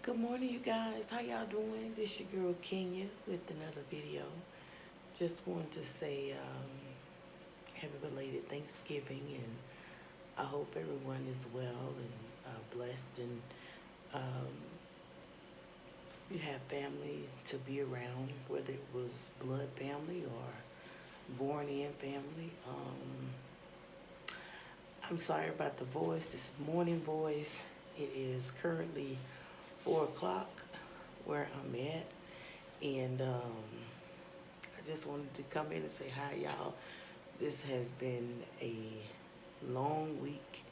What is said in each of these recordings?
Good morning, you guys. How y'all doing? This your girl Kenya with another video. Just wanted to say happy belated Thanksgiving, and I hope everyone is well and blessed, and um, you have family to be around, whether it was blood family or born in family. I'm sorry about the voice. This is morning voice. It is currently 4 o'clock where I'm at, and I just wanted to come in and say hi, y'all. This has been a long week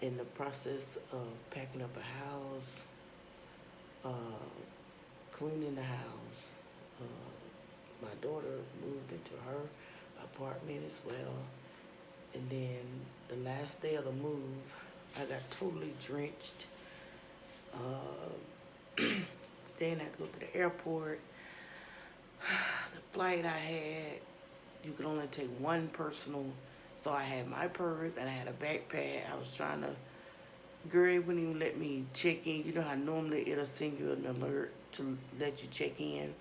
in the process of packing up a house, uh, cleaning the house. My daughter moved into her apartment as well, and then the last day of the move, I got totally drenched. Then I had to go to the airport. The flight I had, you could only take one personal. So I had my purse and I had a backpack. I was trying to, girl, it wouldn't even let me check in. You know how normally it'll send you an alert to let you check in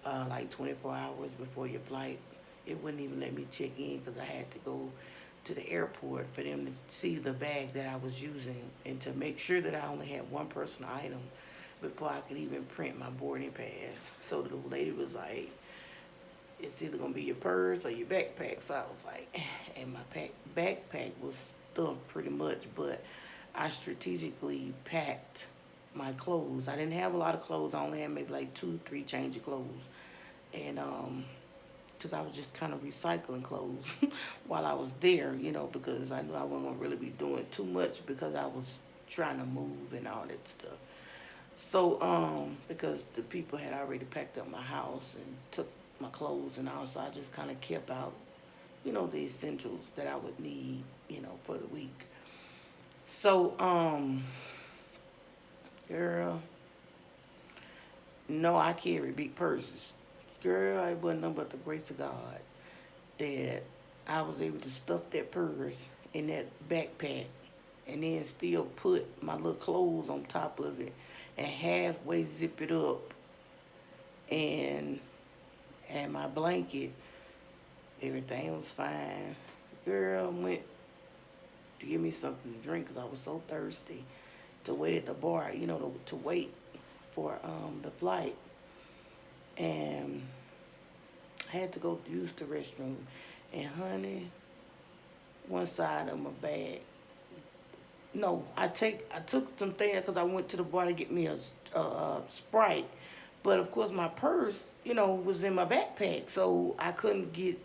like 24 hours before your flight. It wouldn't even let me check in because I had to go to the airport for them to see the bag that I was using and to make sure that I only had one personal item before I could even print my boarding pass. So the lady was like, it's either gonna be your purse or your backpack. So I was like, and my backpack was stuffed pretty much, but I strategically packed my clothes. I didn't have a lot of clothes. I only had maybe like 2-3 change of clothes. And because I was just kind of recycling clothes while I was there, you know, because I knew I wasn't gonna really be doing too much because I was trying to move and all that stuff. So, because the people had already packed up my house and took my clothes and all, so I just kind of kept out, you know, the essentials that I would need, you know, for the week. So, girl, no, I carry big purses. Girl, it wasn't nothing but the grace of God that I was able to stuff that purse in that backpack and then still put my little clothes on top of it and halfway zip it up and my blanket. Everything was fine. Girl went to give me something to drink because I was so thirsty, to wait at the bar, you know, to wait for the flight. And I had to go use the restroom. And honey, one side of my bag. No, I took some things because I went to the bar to get me a Sprite, but of course my purse, you know, was in my backpack, so I couldn't get.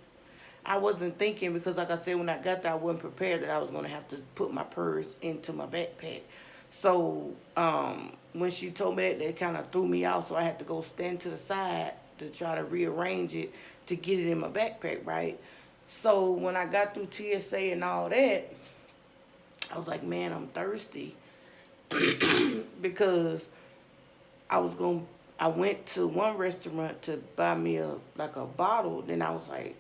I wasn't thinking because, like I said, when I got there, I wasn't prepared that I was gonna have to put my purse into my backpack. So when she told me that, it kind of threw me off. So I had to go stand to the side to try to rearrange it to get it in my backpack, right? So when I got through TSA and all that, I was like, man, I'm thirsty because I was going. I went to one restaurant to buy me a bottle. Then I was like,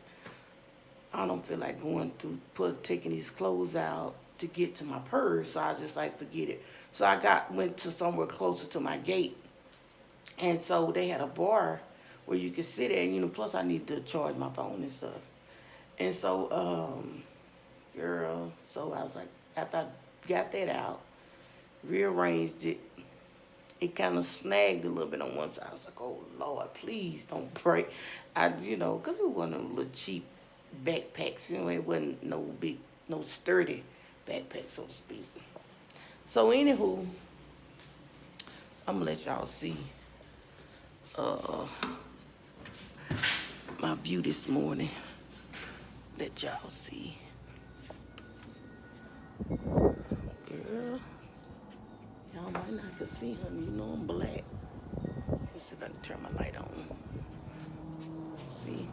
I don't feel like going through taking these clothes out to get to my purse. So I just like forget it. So I went to somewhere closer to my gate, and so they had a bar where you could sit there. And, you know, plus I need to charge my phone and stuff. And so, girl, so I was like, after I got that out, rearranged it, it kind of snagged a little bit on one side. I was like, oh, Lord, please don't break. You know, because it wasn't a little cheap backpacks. You know, it wasn't no big, no sturdy backpack, so to speak. So, anywho, I'm going to let y'all see uh, my view this morning. Let y'all see. Girl, y'all might not have to see, honey. You know I'm black. Let's see if I can turn my light on. See?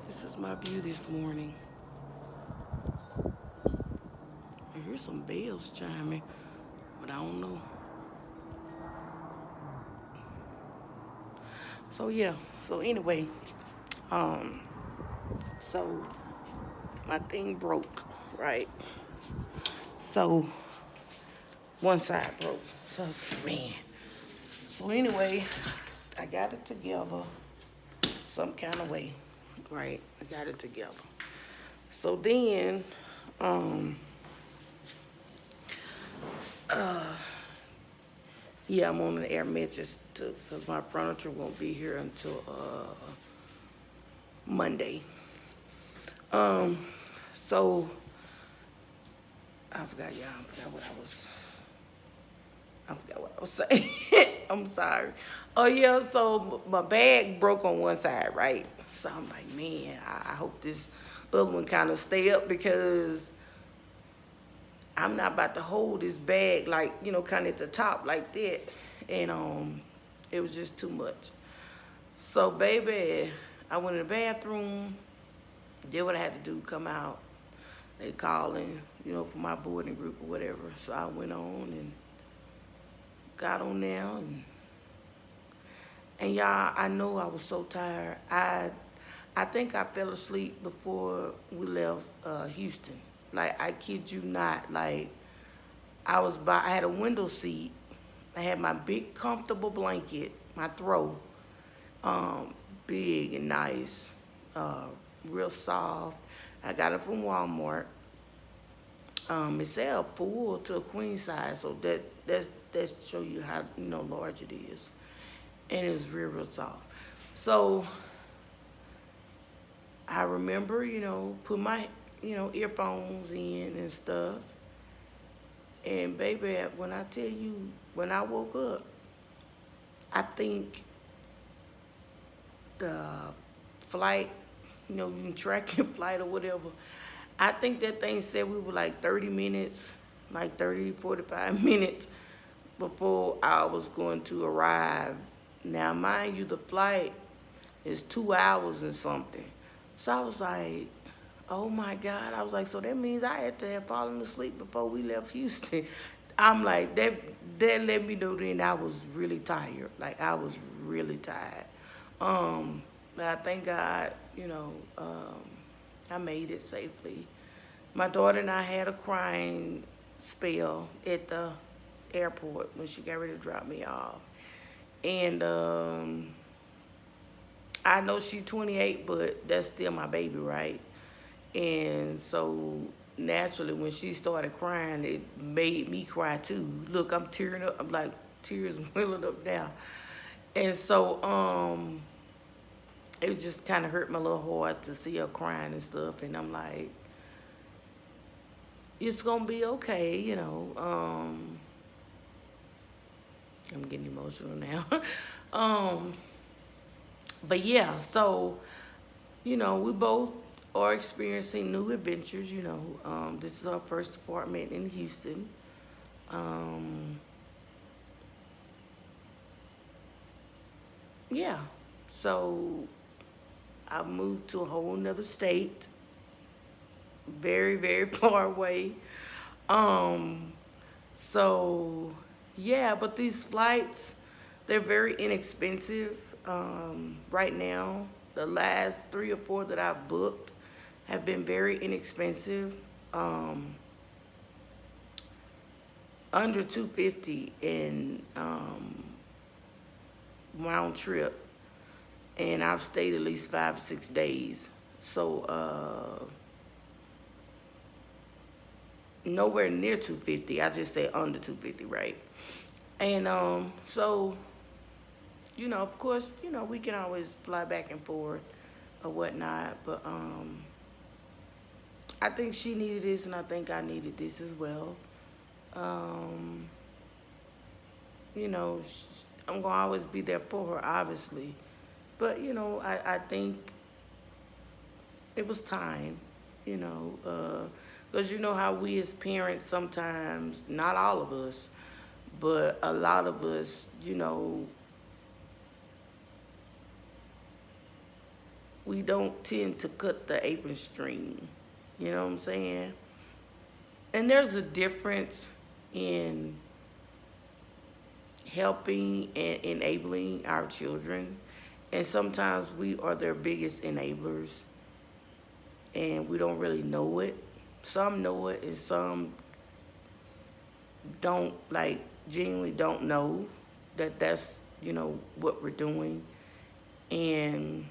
This is my view this morning. I hear some bells chiming, but I don't know. So yeah. So anyway, so my thing broke, right? So One side broke. So I was like, man. So anyway, I got it together some kind of way, right? I got it together. So then, um, yeah, I'm on the air mattress too, because my furniture won't be here until Monday. Um, so I forgot, y'all. I forgot what I was saying. I'm sorry. Oh yeah, so my bag broke on one side, right? So I'm like, man, I hope this other one kind of stay up because I'm not about to hold this bag like, kind of at the top like that. And it was just too much. So baby, I went in the bathroom, did what I had to do, come out. They calling, for my boarding group or whatever. So I went on and got on there and y'all, I know I was so tired. I think I fell asleep before we left Houston. Like, I kid you not. Like, I had a window seat. I had my big comfortable blanket, my throw, big and nice, real soft. I got it from Walmart. It said full to a queen size, so that's show you how large it is, and it's real soft. So I remember put my earphones in and stuff, and baby, when I tell you, when I woke up, I think the flight, you can track your flight or whatever. I think that thing said we were like 30 minutes, like 30, 45 minutes before I was going to arrive. Now, mind you, the flight is 2 hours and something. So I was like, oh my God. I was like, so that means I had to have fallen asleep before we left Houston. I'm like, that let me know then I was really tired. Like, I was really tired. But I thank God, I made it safely. My daughter and I had a crying spell at the airport when she got ready to drop me off. And I know she's 28, but that's still my baby, right? And so naturally, when she started crying, it made me cry too. Look, I'm tearing up. I'm like, tears welling up now. And so it just kind of hurt my little heart to see her crying and stuff. And I'm like, it's gonna be okay, I'm getting emotional now. But yeah, so we both are experiencing new adventures. This is our first apartment in Houston. Yeah, so I moved to a whole nother state, very, very far away. Um, so yeah, but these flights, they're very inexpensive. Right now, the last 3 or 4 that I've booked have been very inexpensive. Under 250 in round trip, and I've stayed at least 5 or 6 days. So nowhere near 250. I just said under 250, right? And so of course, we can always fly back and forth or whatnot, but I think she needed this, and I think I needed this as well. Um, I'm gonna always be there for her, obviously, but I think it was time, because you know how we as parents sometimes, not all of us, but a lot of us, we don't tend to cut the apron string. You know what I'm saying? And there's a difference in helping and enabling our children. And sometimes we are their biggest enablers, and we don't really know it. Some know it, and some don't like genuinely don't know that that's what we're doing. And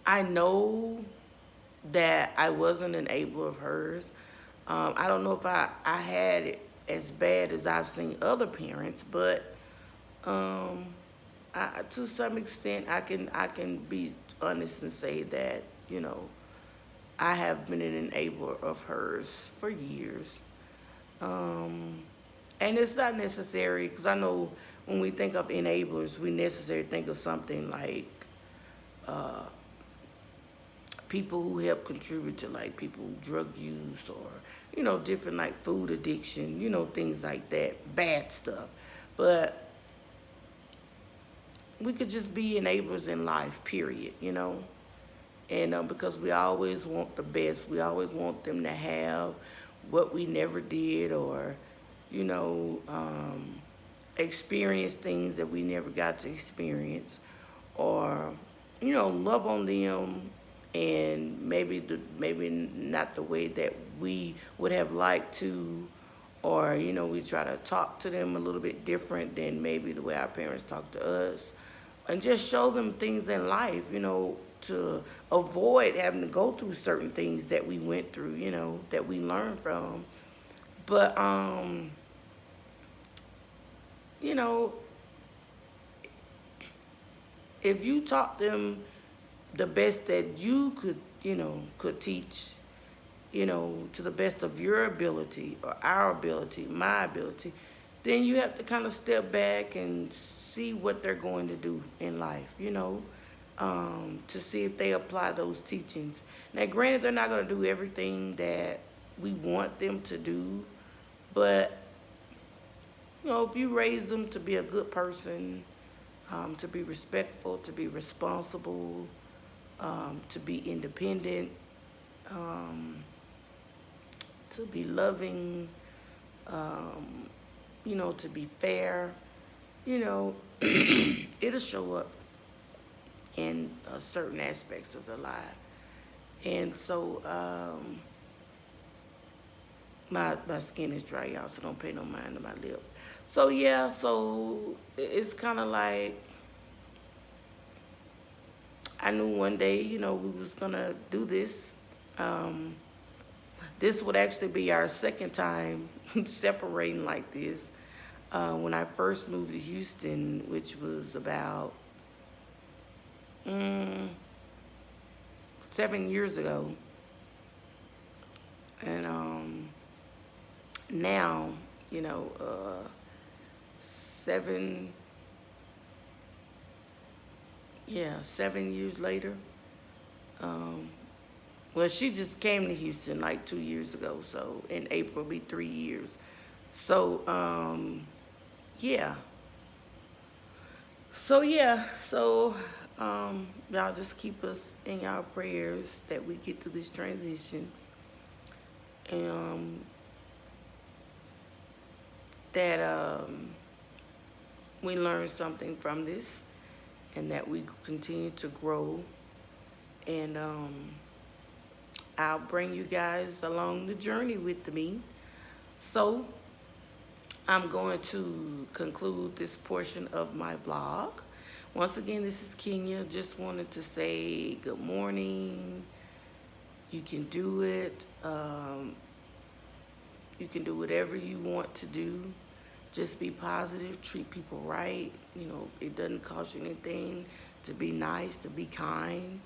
I know that I was an enabler of hers. I don't know if I had it as bad as I've seen other parents, but um, to some extent, I can be honest and say that I have been an enabler of hers for years. Um, and it's not necessary because I know when we think of enablers, we necessarily think of something like uh, people who help contribute to like people drug use or different like food addiction, things like that, bad stuff. But we could just be enablers in life, period. And because we always want the best, we always want them to have what we never did, or you know um, experience things that we never got to experience, or love on them, and maybe not the way that we would have liked to, or we try to talk to them a little bit different than maybe the way our parents talk to us, and just show them things in life, to avoid having to go through certain things that we went through, that we learned from. But you know, if you taught them the best that you could teach, to the best of your ability or our ability, my ability, then you have to kind of step back and see what they're going to do in life, to see if they apply those teachings. Now, granted, they're not going to do everything that we want them to do, but, if you raise them to be a good person, to be respectful, to be responsible, to be independent, um, to be loving, um, to be fair, you know, it'll show up in certain aspects of their life. And so, my skin is dry, y'all, so don't pay no mind to my lip. So, yeah, so it's kind of like I knew one day, we was going to do this. Um, this would actually be our second time separating like this. When I first moved to Houston, which was about 7 years ago. And now, seven, yeah, 7 years later. Um, well, she just came to Houston like 2 years ago, so in April will be 3 years. So, yeah. So, y'all just keep us in y'all prayers that we get through this transition. And that we learn something from this, and that we continue to grow. And I'll bring you guys along the journey with me. So I'm going to conclude this portion of my vlog. Once again, this is Kenya. Just wanted to say good morning. You can do it. You can do whatever you want to do. Just be positive, treat people right. It doesn't cost you anything to be nice, to be kind.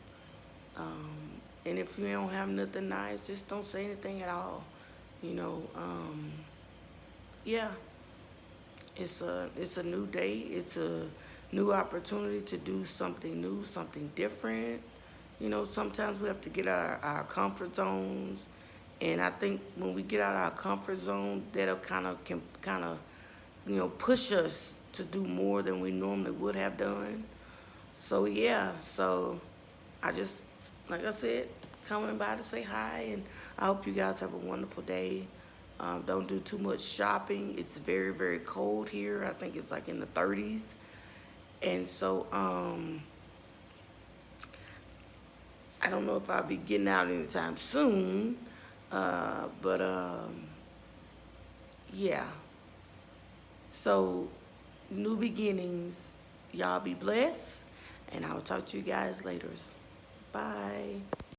And if you don't have nothing nice, just don't say anything at all. Yeah, it's a new day. It's a new opportunity to do something new, something different. Sometimes we have to get out of our comfort zones. And I think when we get out of our comfort zone, that'll can push us to do more than we normally would have done. So yeah, so I just, like I said, coming by to say hi, and I hope you guys have a wonderful day. Don't do too much shopping. It's very, very cold here. I think it's like in the 30s. And so, I don't know if I'll be getting out anytime soon, but yeah. So, new beginnings. Y'all be blessed. And I will talk to you guys later. Bye.